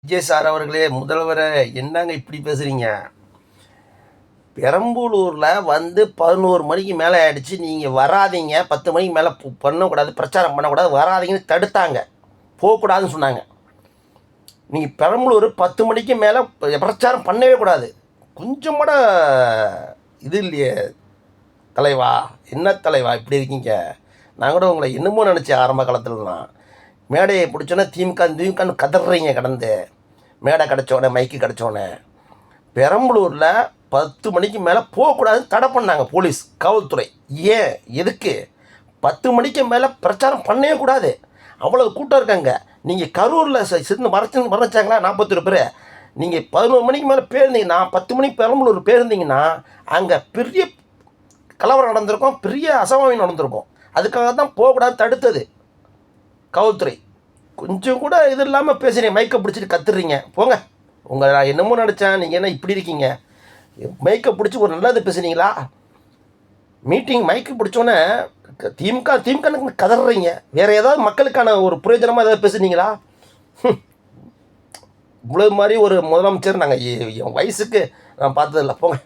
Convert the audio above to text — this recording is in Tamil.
விஜய் சார் அவர்களே, முதல்வரை என்னங்க இப்படி பேசுகிறீங்க? பெரம்பலூரில் வந்து 11 மணிக்கு மேலே ஆகிடுச்சு, நீங்கள் வராதிங்க, 10 மணிக்கு மேலே பண்ணக்கூடாது, பிரச்சாரம் பண்ணக்கூடாது, வராதிங்கன்னு தடுத்தாங்க, போகக்கூடாதுன்னு சொன்னாங்க. நீங்கள் பெரம்பலூர் 10 மணிக்கு மேலே பிரச்சாரம் பண்ணவே கூடாது. கொஞ்சம் கூட இது இல்லையே தலைவா, என்ன தலைவா இப்படி இருக்கீங்க? நான் கூட உங்களை என்னமோ நினச்சேன் ஆரம்ப காலத்துலலாம். மேடையை பிடிச்சோன்னே திமுகன்னு கதறீங்க கடந்து, மேடை கிடச்சோடனே, மைக்கு கிடச்சோடனே. பெரம்பலூரில் 10 மணிக்கு மேலே போகக்கூடாதுன்னு தடை பண்ணாங்க போலீஸ், காவல்துறை. ஏன், எதுக்கு? 10 மணிக்கு மேலே பிரச்சாரம் பண்ணவே கூடாது, அவ்வளோ கூட்டம் இருக்காங்க. நீங்கள் கரூரில் சிந்து மறைச்சாங்களா 41 பேர். நீங்கள் 11 மணிக்கு மேலே போயிருந்தீங்கன்னா, 10 மணிக்கு பெரம்பலூர் போயிருந்தீங்கன்னா, அங்கே பெரிய கலவரம் நடந்திருக்கும், பெரிய அசம்பாவியம் நடந்திருக்கும். அதுக்காக தான் போகக்கூடாது தடுத்தது காவல்துறை. கொஞ்சம் கூட இது இல்லாமல் பேசுகிறீங்க, மைக்கை பிடிச்சிட்டு கத்துறீங்க. போங்க, உங்களை நான் என்னமோ நினச்சேன், நீங்கள் என்ன இப்படி இருக்கீங்க? மைக்கை பிடிச்சி ஒரு நல்லது பேசுனீங்களா? மீட்டிங் மைக்கு பிடிச்சோன்னே திமுகன்னு கதறீங்க. வேறு ஏதாவது மக்களுக்கான ஒரு பிரயோஜனமாக ஏதாவது பேசுனீங்களா? இவ்வளோ மாதிரி ஒரு முதலமைச்சர் நாங்கள் என் வயசுக்கு நான் பார்த்ததில்ல. போங்க.